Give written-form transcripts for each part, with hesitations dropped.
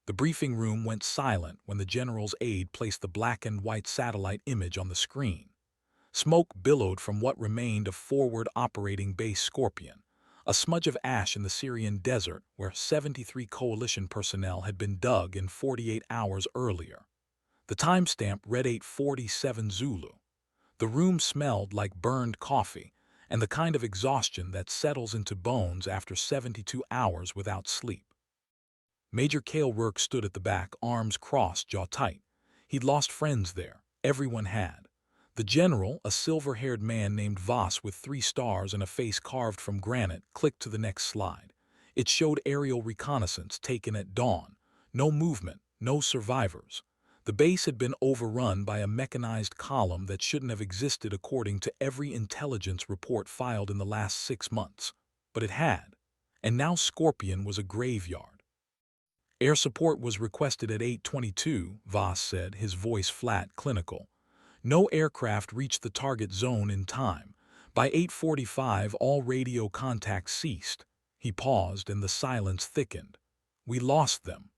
The briefing room went silent when the general's aide placed the black and white satellite image on the screen. Smoke billowed from what remained of forward operating base Scorpion, a smudge of ash in the Syrian desert where 73 coalition personnel had been dug in 48 hours earlier. The timestamp read 8:47 Zulu. The room smelled like burned coffee and the kind of exhaustion that settles into bones after 72 hours without sleep. Major Cale Rourke stood at the back, arms crossed, jaw tight. He'd lost friends there. Everyone had. The general, a silver-haired man named Voss with 3 stars and a face carved from granite, clicked to the next slide. It showed aerial reconnaissance taken at dawn. No movement, no survivors. The base had been overrun by a mechanized column that shouldn't have existed according to every intelligence report filed in the last 6 months. But it had. And now Scorpion was a graveyard. Air support was requested at 8:22, Voss said, his voice flat, clinical. No aircraft reached the target zone in time. By 8:45, all radio contact ceased. He paused and the silence thickened. We lost them.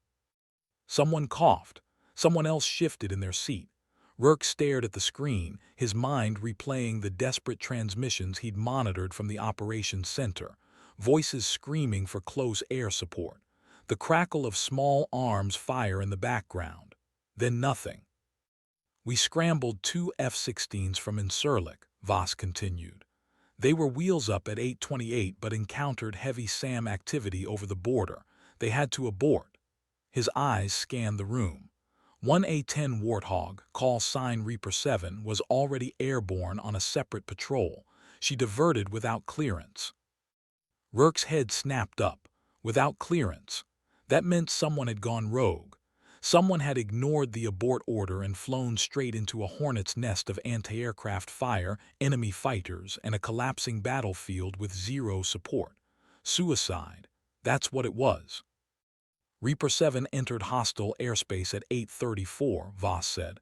Someone coughed. Someone else shifted in their seat. Rourke stared at the screen, his mind replaying the desperate transmissions he'd monitored from the operations center, voices screaming for close air support. The crackle of small arms fire in the background. Then nothing. We scrambled 2 F-16s from Incirlik, Voss continued. They were wheels up at 8:28 but encountered heavy SAM activity over the border. They had to abort. His eyes scanned the room. One A-10 Warthog, call sign Reaper 7, was already airborne on a separate patrol. She diverted without clearance. Rourke's head snapped up. Without clearance. That meant someone had gone rogue. Someone had ignored the abort order and flown straight into a hornet's nest of anti-aircraft fire, enemy fighters, and a collapsing battlefield with zero support. Suicide. That's what it was. Reaper 7 entered hostile airspace at 8:34, Voss said.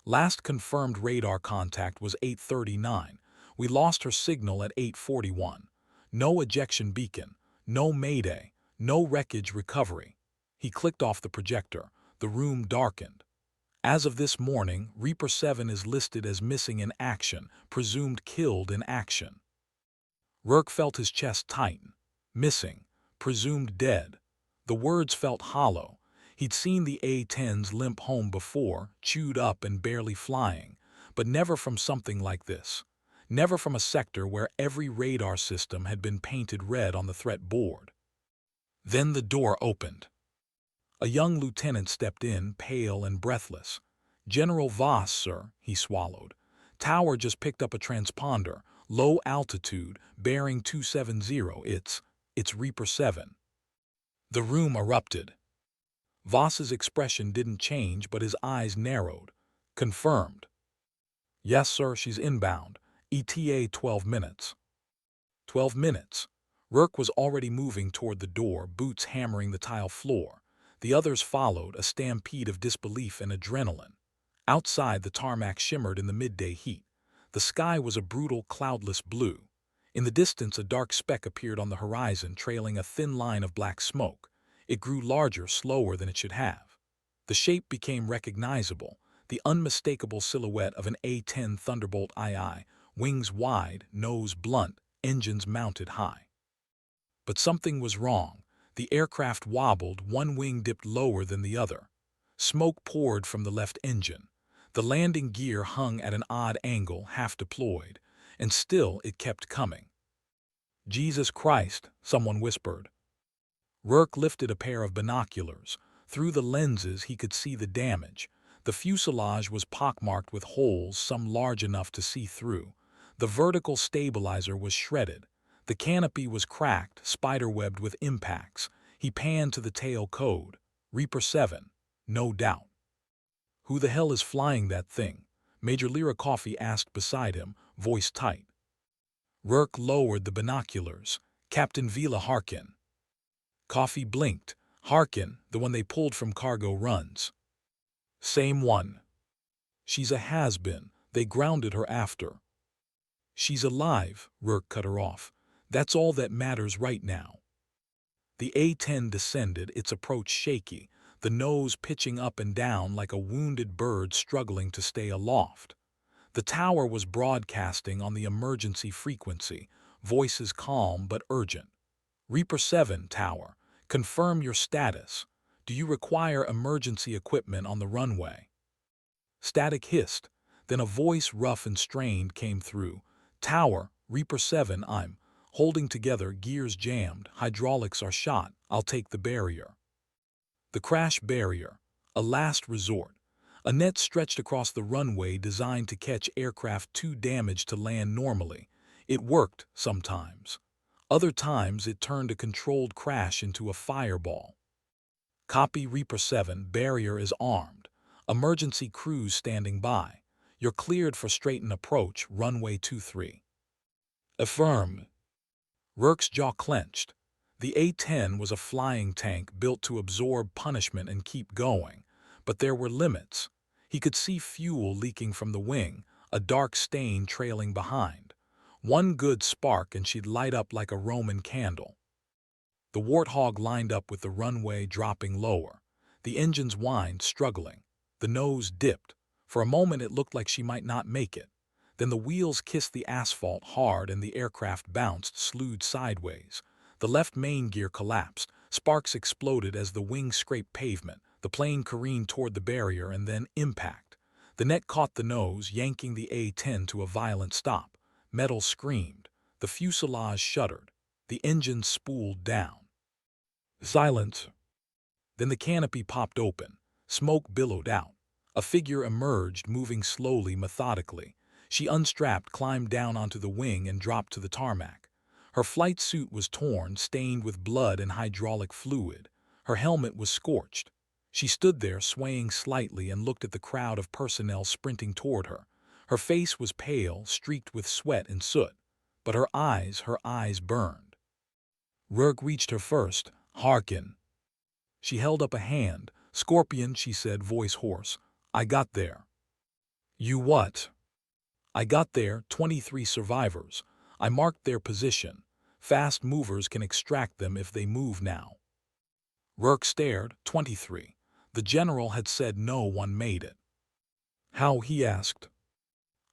Last confirmed radar contact was 8:39. We lost her signal at 8:41. No ejection beacon. No mayday. No wreckage recovery. He clicked off the projector. The room darkened. As of this morning, Reaper 7 is listed as missing in action, presumed killed in action. Rourke felt his chest tighten. Missing. Presumed dead. The words felt hollow. He'd seen the A-10s limp home before, chewed up and barely flying, but never from something like this. Never from a sector where every radar system had been painted red on the threat board. Then the door opened. A young lieutenant stepped in, pale and breathless. "General Voss, sir," he swallowed. "Tower just picked up a transponder, low altitude, bearing 270. It's Reaper 7. The room erupted. Voss's expression didn't change, but his eyes narrowed. "Confirmed." "Yes, sir, she's inbound. ETA 12 minutes. 12 minutes. Rourke was already moving toward the door, boots hammering the tile floor. The others followed, a stampede of disbelief and adrenaline. Outside, the tarmac shimmered in the midday heat. The sky was a brutal, cloudless blue. In the distance, a dark speck appeared on the horizon, trailing a thin line of black smoke. It grew larger, slower than it should have. The shape became recognizable, the unmistakable silhouette of an A-10 Thunderbolt II, wings wide, nose blunt, engines mounted high. But something was wrong. The aircraft wobbled, one wing dipped lower than the other. Smoke poured from the left engine. The landing gear hung at an odd angle, half deployed, and still it kept coming. "Jesus Christ," someone whispered. Rourke lifted a pair of binoculars. Through the lenses he could see the damage. The fuselage was pockmarked with holes, some large enough to see through. The vertical stabilizer was shredded. The canopy was cracked, spiderwebbed with impacts. He panned to the tail code. Reaper 7. No doubt. "Who the hell is flying that thing?" Major Lyra Coffey asked beside him, voice tight. Rourke lowered the binoculars. "Captain Vila Harkin." Coffey blinked. "Harkin, the one they pulled from cargo runs." "Same one." "She's a has-been. They grounded her after." "She's alive," Rourke cut her off. "That's all that matters right now." The A-10 descended, its approach shaky. the nose pitching up and down like a wounded bird struggling to stay aloft. The tower was broadcasting on the emergency frequency, voices calm but urgent. Reaper 7, Tower, confirm your status. Do you require emergency equipment on the runway? Static hissed. Then a voice rough and strained came through. Tower, Reaper 7, I'm holding together, gears jammed, hydraulics are shot, I'll take the barrier. The crash barrier, a last resort. A net stretched across the runway designed to catch aircraft too damaged to land normally. It worked sometimes. Other times it turned a controlled crash into a fireball. Copy Reaper 7, barrier is armed. Emergency crews standing by. You're cleared for straighten approach, runway 23. Affirm. Rourke's jaw clenched. The A-10 was a flying tank built to absorb punishment and keep going, but there were limits. He could see fuel leaking from the wing, a dark stain trailing behind. One good spark and she'd light up like a Roman candle. The Warthog lined up with the runway dropping lower. The engines whined, struggling. The nose dipped. For a moment it looked like she might not make it. Then the wheels kissed the asphalt hard and the aircraft bounced, slewed sideways. The left main gear collapsed. Sparks exploded as the wing scraped pavement. The plane careened toward the barrier and then impact. The net caught the nose, yanking the A-10 to a violent stop. Metal screamed. The fuselage shuddered. The engine spooled down. Silence. Then the canopy popped open. Smoke billowed out. A figure emerged, moving slowly, methodically. She unstrapped, climbed down onto the wing, and dropped to the tarmac. Her flight suit was torn, stained with blood and hydraulic fluid. Her helmet was scorched. She stood there, swaying slightly, and looked at the crowd of personnel sprinting toward her. Her face was pale, streaked with sweat and soot. But her eyes burned. Rourke reached her first. Harkin. She held up a hand. Scorpion, she said, voice hoarse. I got there. You what? I got there, 23 survivors. I marked their position. Fast movers can extract them if they move now. Rourke stared. 23. The general had said no one made it. How, he asked.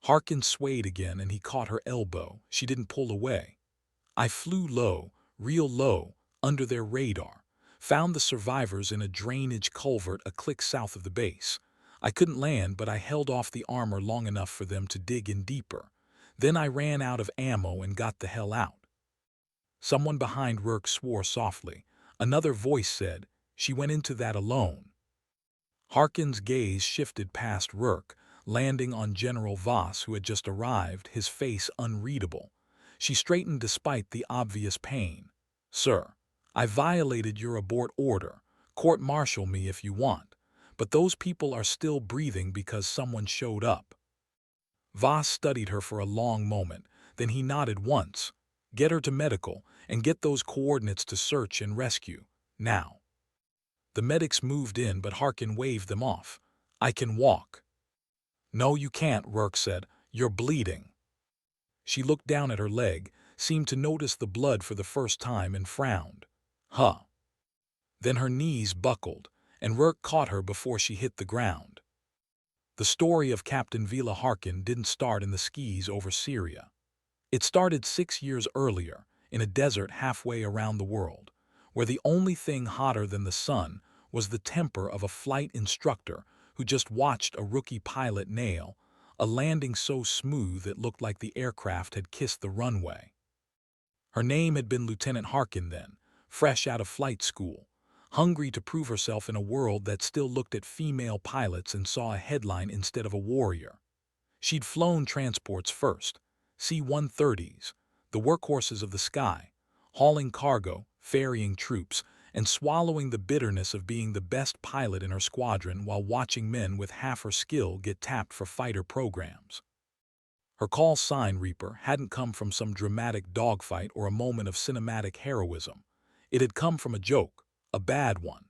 Harkin swayed again and he caught her elbow. She didn't pull away. I flew low, real low, under their radar. Found the survivors in a drainage culvert a click south of the base. I couldn't land, but I held off the armor long enough for them to dig in deeper. Then I ran out of ammo and got the hell out. Someone behind Rourke swore softly. Another voice said, she went into that alone. Harkin's gaze shifted past Rourke, landing on General Voss, who had just arrived, his face unreadable. She straightened despite the obvious pain. Sir, I violated your abort order. Court-martial me if you want. But those people are still breathing because someone showed up. Voss studied her for a long moment. Then he nodded once. Get her to medical and get those coordinates to search and rescue. Now. The medics moved in, but Harkin waved them off. I can walk. No, you can't, Rourke said. You're bleeding. She looked down at her leg, seemed to notice the blood for the first time, and frowned. Huh. Then her knees buckled, and Rourke caught her before she hit the ground. The story of Captain Vila Harkin didn't start in the skis over Syria. It started 6 years earlier, in a desert halfway around the world, where the only thing hotter than the sun was the temper of a flight instructor who just watched a rookie pilot nail a landing so smooth it looked like the aircraft had kissed the runway. Her name had been Lieutenant Harkin then, fresh out of flight school, hungry to prove herself in a world that still looked at female pilots and saw a headline instead of a warrior. She'd flown transports first, C-130s, the workhorses of the sky, hauling cargo, ferrying troops, and swallowing the bitterness of being the best pilot in her squadron while watching men with half her skill get tapped for fighter programs. Her call sign, Reaper, hadn't come from some dramatic dogfight or a moment of cinematic heroism. It had come from a joke, a bad one.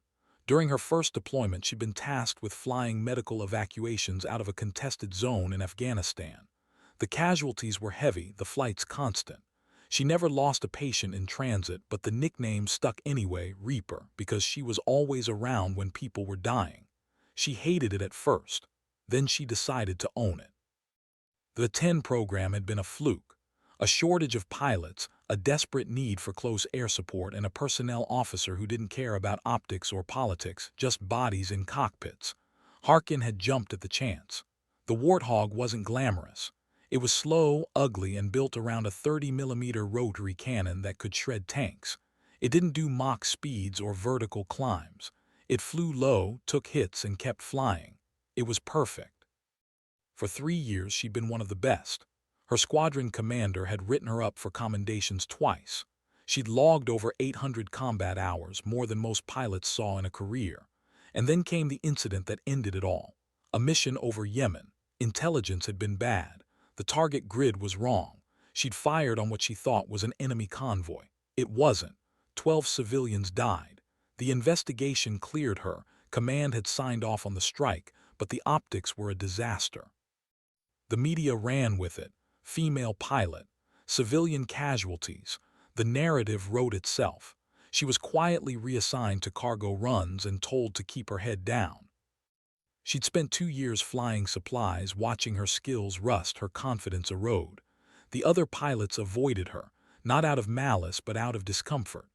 During her first deployment, she'd been tasked with flying medical evacuations out of a contested zone in Afghanistan. The casualties were heavy, the flights constant. She never lost a patient in transit, but the nickname stuck anyway, Reaper, because she was always around when people were dying. She hated it at first. Then she decided to own it. The A-10 program had been a fluke. A shortage of pilots, a desperate need for close air support, and a personnel officer who didn't care about optics or politics, just bodies in cockpits. Harkin had jumped at the chance. The Warthog wasn't glamorous. It was slow, ugly, and built around a 30mm rotary cannon that could shred tanks. It didn't do Mach speeds or vertical climbs. It flew low, took hits, and kept flying. It was perfect. For 3 years she'd been one of the best. Her squadron commander had written her up for commendations twice. She'd logged over 800 combat hours, more than most pilots saw in a career. And then came the incident that ended it all. A mission over Yemen. Intelligence had been bad. The target grid was wrong. She'd fired on what she thought was an enemy convoy. It wasn't. 12 civilians died. The investigation cleared her. Command had signed off on the strike, but the optics were a disaster. The media ran with it. Female pilot. Civilian casualties. The narrative wrote itself. She was quietly reassigned to cargo runs and told to keep her head down. She'd spent 2 years flying supplies, watching her skills rust, her confidence erode. The other pilots avoided her, not out of malice but out of discomfort.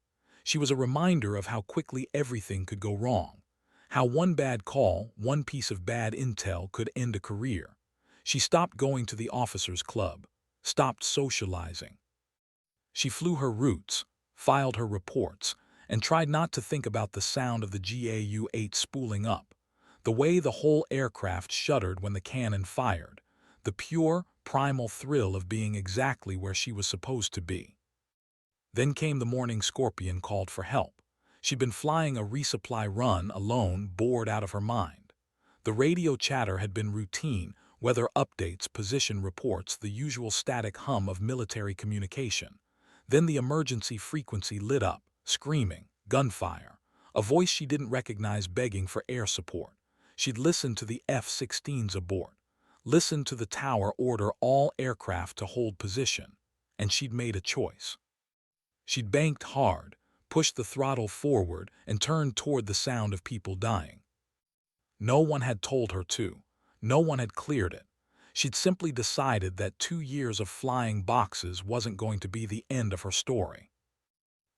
She was a reminder of how quickly everything could go wrong. How one bad call, one piece of bad intel could end a career. She stopped going to the officers' club, stopped socializing. She flew her routes, filed her reports, and tried not to think about the sound of the GAU-8 spooling up, the way the whole aircraft shuddered when the cannon fired, the pure, primal thrill of being exactly where she was supposed to be. Then came the morning Scorpion called for help. She'd been flying a resupply run alone, bored out of her mind. The radio chatter had been routine, weather updates, position reports, the usual static hum of military communication. Then the emergency frequency lit up, screaming, gunfire. A voice she didn't recognize begging for air support. She'd listened to the F-16s abort, listened to the tower order all aircraft to hold position, and she'd made a choice. She'd banked hard, pushed the throttle forward, and turned toward the sound of people dying. No one had told her to. No one had cleared it. She'd simply decided that 2 years of flying boxes wasn't going to be the end of her story.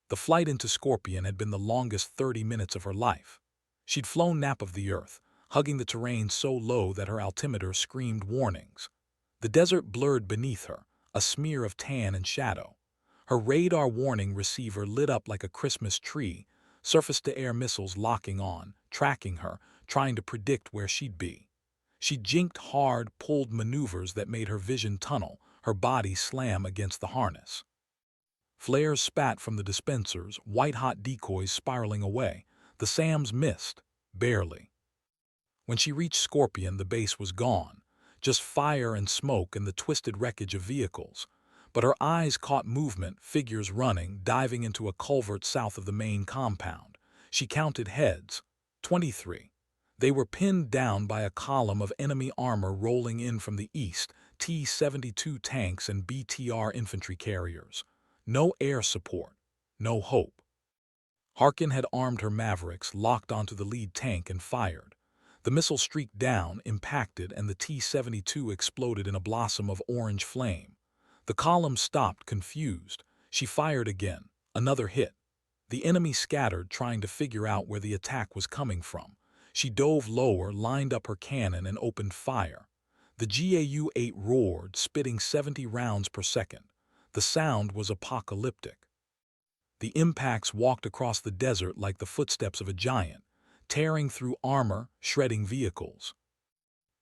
The flight into Scorpion had been the longest 30 minutes of her life. She'd flown nap of the earth, hugging the terrain so low that her altimeter screamed warnings. The desert blurred beneath her, a smear of tan and shadow. Her radar warning receiver lit up like a Christmas tree, surface-to-air missiles locking on, tracking her, trying to predict where she'd be. She jinked hard, pulled maneuvers that made her vision tunnel, her body slam against the harness. Flares spat from the dispensers, white-hot decoys spiraling away. The SAMs missed, barely. When she reached Scorpion, the base was gone, just fire and smoke and the twisted wreckage of vehicles. But her eyes caught movement, figures running, diving into a culvert south of the main compound. She counted heads. 23. They were pinned down by a column of enemy armor rolling in from the east, T-72 tanks and BTR infantry carriers. No air support. No hope. Harkin had armed her Mavericks, locked onto the lead tank, and fired. The missile streaked down, impacted, and the T-72 exploded in a blossom of orange flame. The column stopped, confused. She fired again. Another hit. The enemy scattered, trying to figure out where the attack was coming from. She dove lower, lined up her cannon, and opened fire. The GAU-8 roared, spitting 70 rounds per second. The sound was apocalyptic. The impacts walked across the desert like the footsteps of a giant, tearing through armor, shredding vehicles.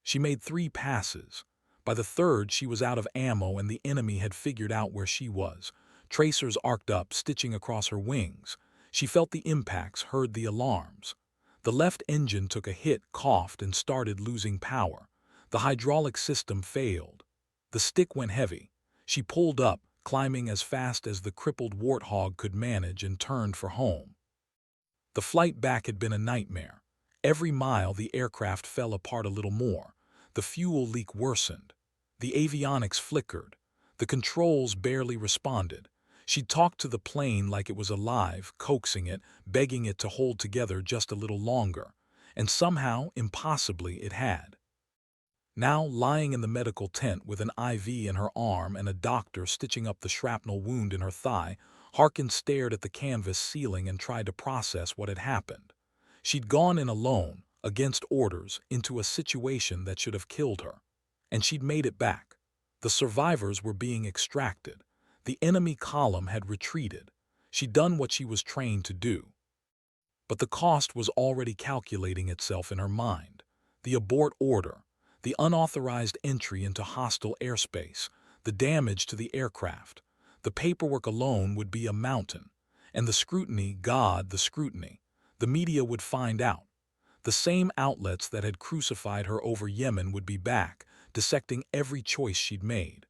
She made 3 passes. By the third, she was out of ammo and the enemy had figured out where she was. Tracers arced up, stitching across her wings. She felt the impacts, heard the alarms. The left engine took a hit, coughed, and started losing power. The hydraulic system failed. The stick went heavy. She pulled up, climbing as fast as the crippled Warthog could manage, and turned for home. The flight back had been a nightmare. Every mile the aircraft fell apart a little more. The fuel leak worsened. The avionics flickered. The controls barely responded. She'd talked to the plane like it was alive, coaxing it, begging it to hold together just a little longer. And somehow, impossibly, it had. Now, lying in the medical tent with an IV in her arm and a doctor stitching up the shrapnel wound in her thigh, Harkin stared at the canvas ceiling and tried to process what had happened. She'd gone in alone, against orders, into a situation that should have killed her. And she'd made it back. The survivors were being extracted. The enemy column had retreated. She'd done what she was trained to do. But the cost was already calculating itself in her mind. The abort order, the unauthorized entry into hostile airspace, the damage to the aircraft. The paperwork alone would be a mountain. And the scrutiny, God, the scrutiny. The media would find out. The same outlets that had crucified her over Yemen would be back, dissecting every choice she'd made.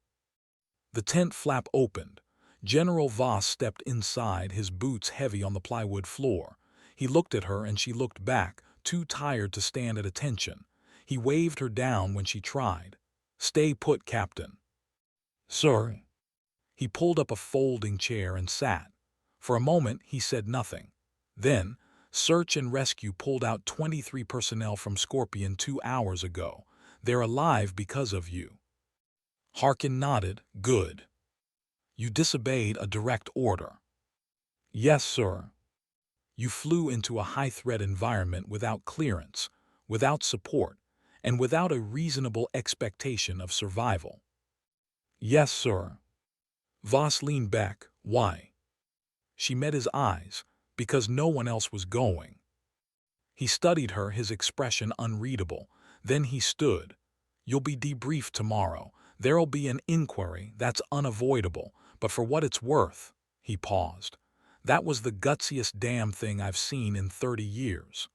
The tent flap opened. General Voss stepped inside, his boots heavy on the plywood floor. He looked at her and she looked back, too tired to stand at attention. He waved her down when she tried. "Stay put, Captain." "Sir." He pulled up a folding chair and sat. For a moment he said nothing. Then, Search and Rescue pulled out 23 personnel from Scorpion 2 hours ago. They're alive because of you. Harkin nodded. "Good. You disobeyed a direct order." "Yes, sir." "You flew into a high-threat environment without clearance, without support, and without a reasonable expectation of survival." "Yes, sir." Voss leaned back. "Why?" She met his eyes. "Because no one else was going." He studied her, his expression unreadable. Then he stood. "You'll be debriefed tomorrow. There'll be an inquiry, that's unavoidable, but for what it's worth." He paused. "That was the gutsiest damn thing I've seen in 30 years.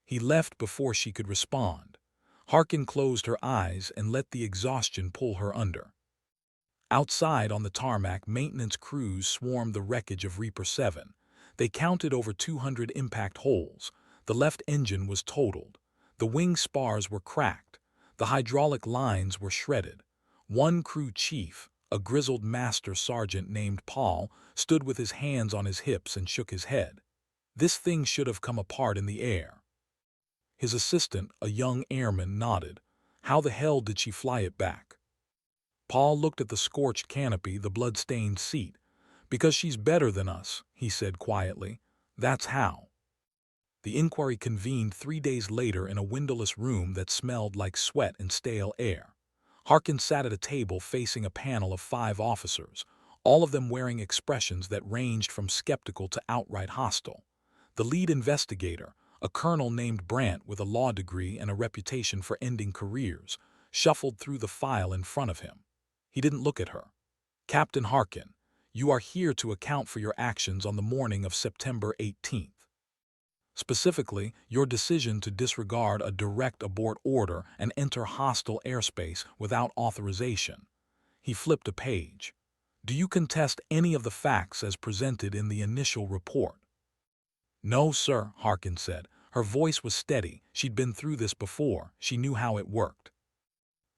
He left before she could respond. Harkin closed her eyes and let the exhaustion pull her under. Outside on the tarmac, maintenance crews swarmed the wreckage of Reaper 7. They counted over 200 impact holes. The left engine was totaled. The wing spars were cracked. The hydraulic lines were shredded. One crew chief, a grizzled master sergeant named Paul, stood with his hands on his hips and shook his head. This thing should have come apart in the air. His assistant, a young airman, nodded. How the hell did she fly it back? Paul looked at the scorched canopy, the blood-stained seat. Because she's better than us, he said quietly. That's how. The inquiry convened 3 days later in a windowless room that smelled like sweat and stale air. Harkin sat at a table facing a panel of 5 officers, all of them wearing expressions that ranged from skeptical to outright hostile. The lead investigator, a colonel named Brandt with a law degree and a reputation for ending careers, shuffled through the file in front of him. He didn't look at her. "Captain Harkin, you are here to account for your actions on the morning of September 18th. Specifically, your decision to disregard a direct abort order and enter hostile airspace without authorization." He flipped a page. "Do you contest any of the facts as presented in the initial report?" "No, sir," Harkin said. Her voice was steady. She'd been through this before. She knew how it worked.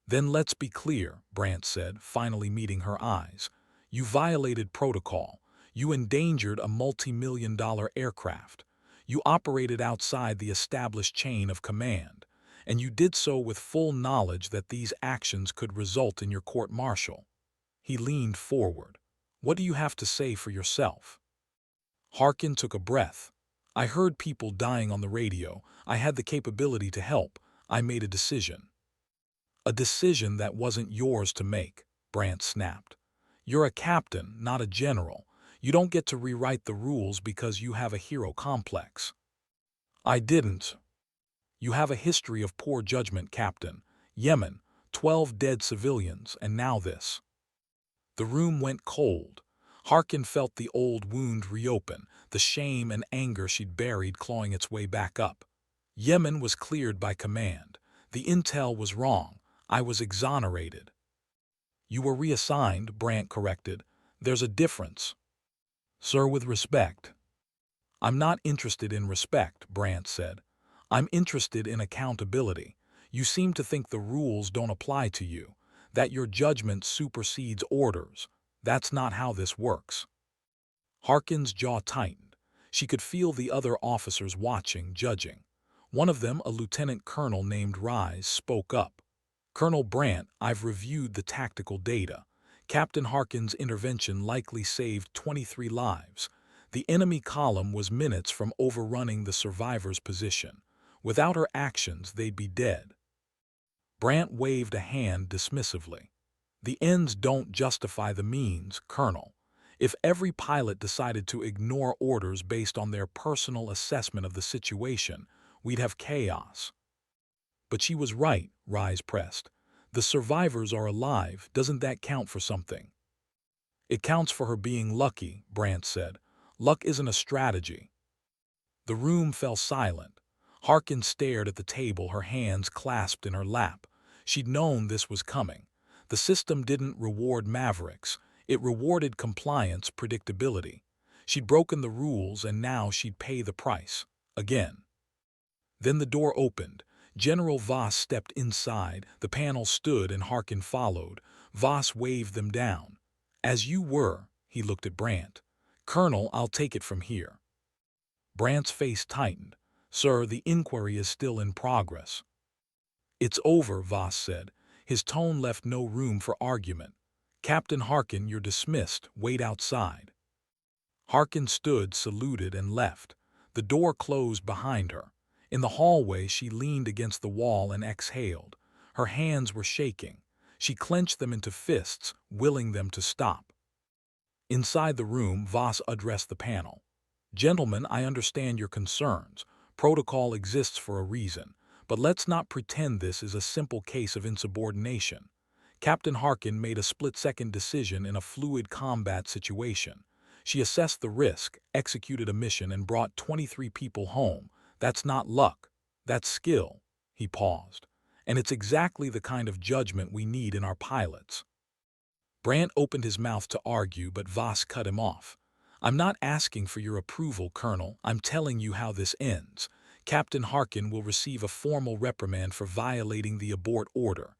"Then let's be clear," Brandt said, finally meeting her eyes. "You violated protocol. You endangered a multi-million-dollar aircraft. You operated outside the established chain of command, and you did so with full knowledge that these actions could result in your court-martial." He leaned forward. "What do you have to say for yourself?" Harkin took a breath. "I heard people dying on the radio. I had the capability to help. I made a decision." "A decision that wasn't yours to make," Brandt snapped. "You're a captain, not a general. You don't get to rewrite the rules because you have a hero complex." "I didn't." "You have a history of poor judgment, Captain. Yemen, 12 dead civilians, and now this." The room went cold. Harkin felt the old wound reopen, the shame and anger she'd buried clawing its way back up. Yemen was cleared by command. The intel was wrong. I was exonerated. "You were reassigned," Brandt corrected. "There's a difference." "Sir, with respect." "I'm not interested in respect," Brandt said. "I'm interested in accountability. You seem to think the rules don't apply to you, that your judgment supersedes orders. That's not how this works." Harkin's jaw tightened. She could feel the other officers watching, judging. One of them, a lieutenant colonel named Rise, spoke up. "Colonel Brandt, I've reviewed the tactical data. Captain Harkin's intervention likely saved 23 lives. The enemy column was minutes from overrunning the survivors' position. Without her actions, they'd be dead." Brandt waved a hand dismissively. "The ends don't justify the means, Colonel. If every pilot decided to ignore orders based on their personal assessment of the situation, we'd have chaos." "But she was right," Rise pressed. "The survivors are alive. Doesn't that count for something?" "It counts for her being lucky," Brandt said. "Luck isn't a strategy." The room fell silent. Harkin stared at the table, her hands clasped in her lap. She'd known this was coming. The system didn't reward mavericks. It rewarded compliance, predictability. She'd broken the rules, and now she'd pay the price. Again. Then the door opened. General Voss stepped inside. The panel stood and Harkin followed. Voss waved them down. "As you were," he looked at Brandt. "Colonel, I'll take it from here." Brandt's face tightened. "Sir, the inquiry is still in progress." "It's over," Voss said. His tone left no room for argument. "Captain Harkin, you're dismissed. Wait outside." Harkin stood, saluted, and left. The door closed behind her. In the hallway, she leaned against the wall and exhaled. Her hands were shaking. She clenched them into fists, willing them to stop. Inside the room, Voss addressed the panel. "Gentlemen, I understand your concerns. Protocol exists for a reason. But let's not pretend this is a simple case of insubordination. Captain Harkin made a split-second decision in a fluid combat situation. She assessed the risk, executed a mission, and brought 23 people home. That's not luck. That's skill." He paused. "And it's exactly the kind of judgment we need in our pilots." Brandt opened his mouth to argue, but Voss cut him off. "I'm not asking for your approval, Colonel. I'm telling you how this ends. Captain Harkin will receive a formal reprimand for violating the abort order.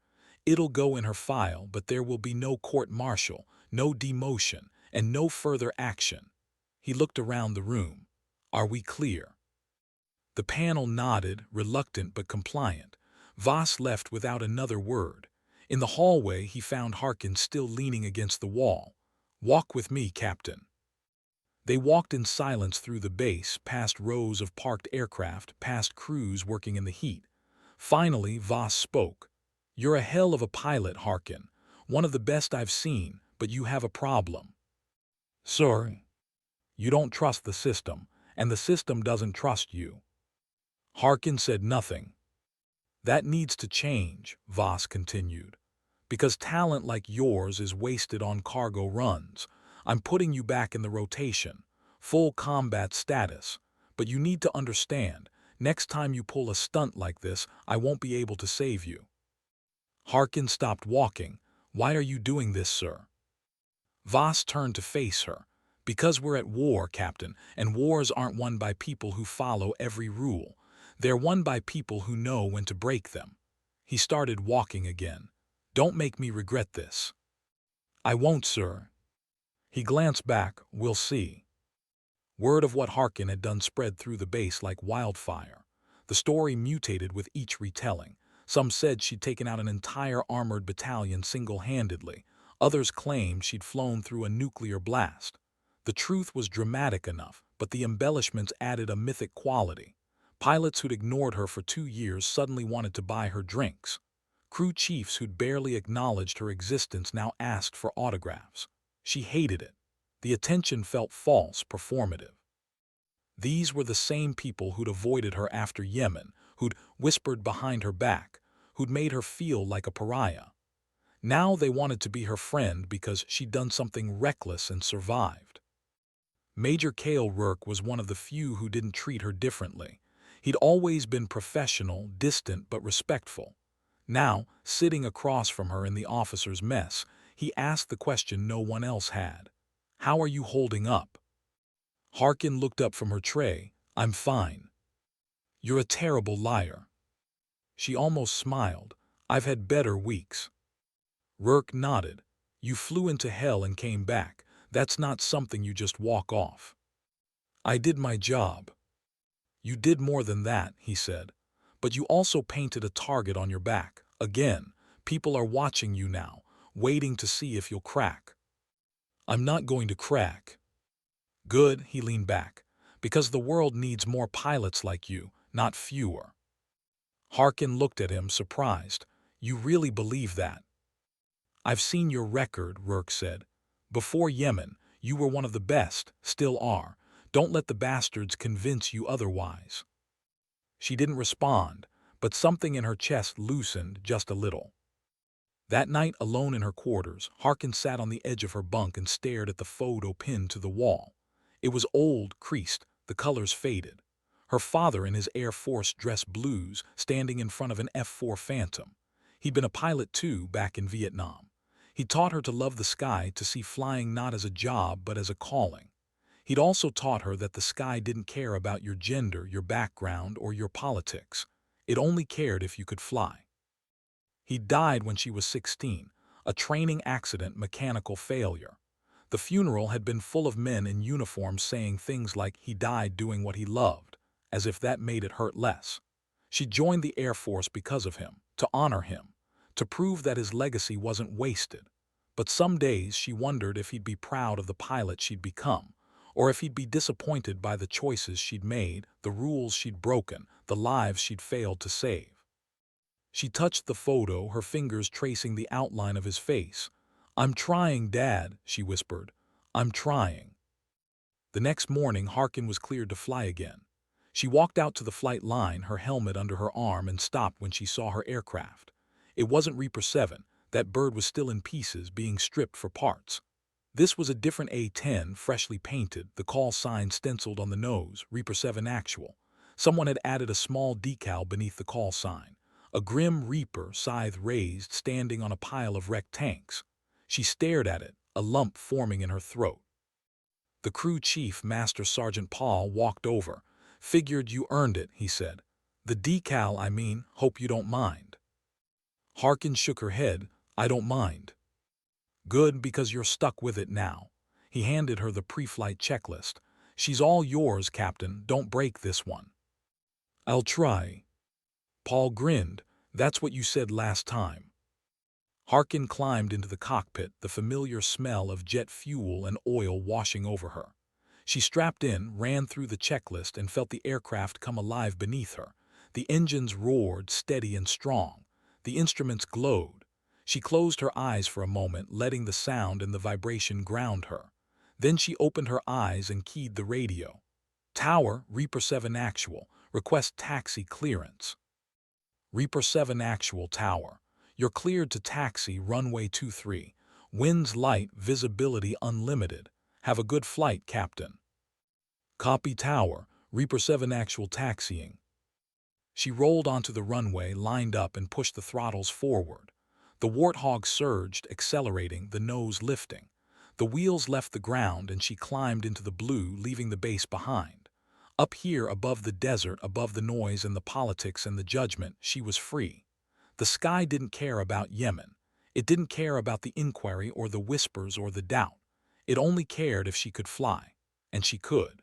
It'll go in her file, but there will be no court-martial, no demotion, and no further action." He looked around the room. "Are we clear?" The panel nodded, reluctant but compliant. Voss left without another word. In the hallway, he found Harkin still leaning against the wall. "Walk with me, Captain." They walked in silence through the base, past rows of parked aircraft, past crews working in the heat. Finally, Voss spoke. "You're a hell of a pilot, Harkin. One of the best I've seen, but you have a problem." "Sir, you don't trust the system, and the system doesn't trust you." Harkin said nothing. "That needs to change," Voss continued. "Because talent like yours is wasted on cargo runs. I'm putting you back in the rotation, full combat status. But you need to understand, next time you pull a stunt like this, I won't be able to save you." Harkin stopped walking. "Why are you doing this, sir?" Voss turned to face her. "Because we're at war, Captain, and wars aren't won by people who follow every rule. They're won by people who know when to break them." He started walking again. "Don't make me regret this." "I won't, sir." He glanced back. "We'll see." Word of what Harkin had done spread through the base like wildfire. The story mutated with each retelling. Some said she'd taken out an entire armored battalion single-handedly. Others claimed she'd flown through a nuclear blast. The truth was dramatic enough, but the embellishments added a mythic quality. Pilots who'd ignored her for 2 years suddenly wanted to buy her drinks. Crew chiefs who'd barely acknowledged her existence now asked for autographs. She hated it. The attention felt false, performative. These were the same people who'd avoided her after Yemen, who'd whispered behind her back, who'd made her feel like a pariah. Now they wanted to be her friend because she'd done something reckless and survived. Major Cale Rourke was one of the few who didn't treat her differently. He'd always been professional, distant, but respectful. Now, sitting across from her in the officers' mess, he asked the question no one else had. "How are you holding up?" Harkin looked up from her tray. "I'm fine." "You're a terrible liar." She almost smiled. "I've had better weeks." Rourke nodded. "You flew into hell and came back. That's not something you just walk off. I did my job. You did more than that, he said. But you also painted a target on your back. Again, people are watching you now, waiting to see if you'll crack. I'm not going to crack. Good, he leaned back. Because the world needs more pilots like you, not fewer. Harkin looked at him, surprised. You really believe that? I've seen your record, Rourke said. Before Yemen, you were one of the best, still are. Don't let the bastards convince you otherwise. She didn't respond, but something in her chest loosened just a little. That night, alone in her quarters, Harkin sat on the edge of her bunk and stared at the photo pinned to the wall. It was old, creased, the colors faded. Her father in his Air Force dress blues, standing in front of an F-4 Phantom. He'd been a pilot too, back in Vietnam. He taught her to love the sky, to see flying not as a job but as a calling. He'd also taught her that the sky didn't care about your gender, your background, or your politics. It only cared if you could fly. He died when she was 16, a training accident, mechanical failure. The funeral had been full of men in uniform saying things like he died doing what he loved, as if that made it hurt less. She joined the Air Force because of him, to honor him, to prove that his legacy wasn't wasted. But some days she wondered if he'd be proud of the pilot she'd become, or if he'd be disappointed by the choices she'd made, the rules she'd broken, the lives she'd failed to save. She touched the photo, her fingers tracing the outline of his face. I'm trying, Dad, she whispered. I'm trying. The next morning, Harkin was cleared to fly again. She walked out to the flight line, her helmet under her arm, and stopped when she saw her aircraft. It wasn't Reaper 7. That bird was still in pieces, being stripped for parts. This was a different A-10, freshly painted, the call sign stenciled on the nose, Reaper 7 Actual. Someone had added a small decal beneath the call sign. A grim Reaper, scythe raised, standing on a pile of wrecked tanks. She stared at it, a lump forming in her throat. The crew chief, Master Sergeant Paul, walked over. Figured you earned it, he said. The decal, I mean, hope you don't mind. Harkin shook her head. I don't mind. Good, because you're stuck with it now. He handed her the pre-flight checklist. She's all yours, Captain. Don't break this one. I'll try. Paul grinned. That's what you said last time. Harkin climbed into the cockpit, the familiar smell of jet fuel and oil washing over her. She strapped in, ran through the checklist, and felt the aircraft come alive beneath her. The engines roared, steady and strong. The instruments glowed. She closed her eyes for a moment, letting the sound and the vibration ground her. Then she opened her eyes and keyed the radio. Tower, Reaper 7 Actual. Request taxi clearance. Reaper 7 Actual Tower. You're cleared to taxi runway 23. Winds light, visibility unlimited. Have a good flight, Captain. Copy Tower, Reaper 7 Actual taxiing. She rolled onto the runway, lined up, and pushed the throttles forward. The Warthog surged, accelerating, the nose lifting. The wheels left the ground and she climbed into the blue, leaving the base behind. Up here, above the desert, above the noise and the politics and the judgment, she was free. The sky didn't care about Yemen. It didn't care about the inquiry or the whispers or the doubt. It only cared if she could fly. And she could.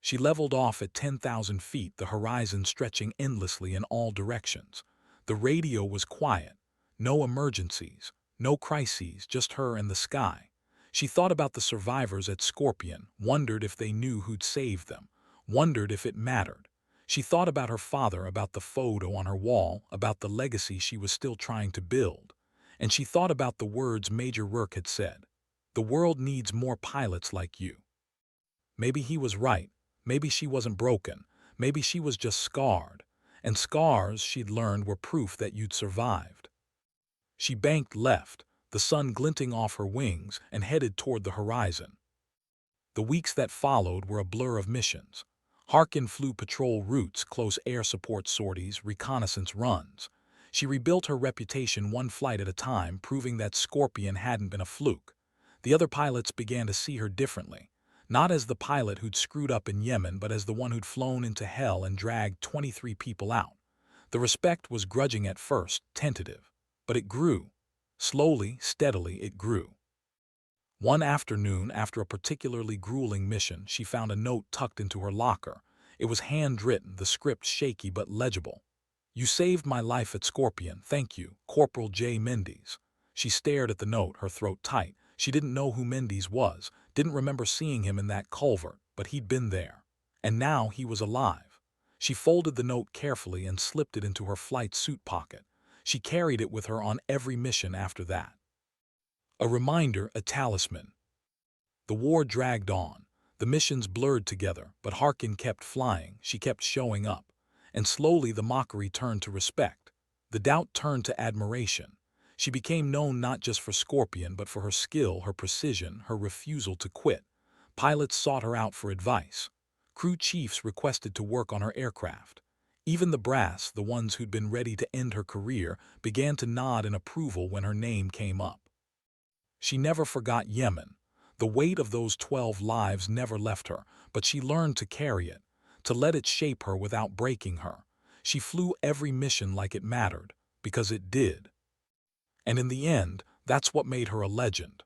She leveled off at 10,000 feet, the horizon stretching endlessly in all directions. The radio was quiet. No emergencies, no crises, just her and the sky. She thought about the survivors at Scorpion, wondered if they knew who'd saved them, wondered if it mattered. She thought about her father, about the photo on her wall, about the legacy she was still trying to build. And she thought about the words Major Rourke had said. The world needs more pilots like you. Maybe he was right. Maybe she wasn't broken. Maybe she was just scarred. And scars, she'd learned, were proof that you'd survived. She banked left, the sun glinting off her wings, and headed toward the horizon. The weeks that followed were a blur of missions. Harkin flew patrol routes, close air support sorties, reconnaissance runs. She rebuilt her reputation one flight at a time, proving that Scorpion hadn't been a fluke. The other pilots began to see her differently. Not as the pilot who'd screwed up in Yemen, but as the one who'd flown into hell and dragged 23 people out. The respect was grudging at first, tentative. But it grew. Slowly, steadily, it grew. One afternoon, after a particularly grueling mission, she found a note tucked into her locker. It was handwritten, the script shaky but legible. "You saved my life at Scorpion. Thank you, Corporal J. Mendes." She stared at the note, her throat tight. She didn't know who Mendes was, didn't remember seeing him in that culvert, but he'd been there. And now he was alive. She folded the note carefully and slipped it into her flight suit pocket. She carried it with her on every mission after that. A reminder, a talisman. The war dragged on. The missions blurred together, but Harkin kept flying, she kept showing up. And slowly the mockery turned to respect. The doubt turned to admiration. She became known not just for Scorpion, but for her skill, her precision, her refusal to quit. Pilots sought her out for advice. Crew chiefs requested to work on her aircraft. Even the brass, the ones who'd been ready to end her career, began to nod in approval when her name came up. She never forgot Yemen. The weight of those 12 lives never left her, but she learned to carry it, to let it shape her without breaking her. She flew every mission like it mattered, because it did. And in the end, that's what made her a legend.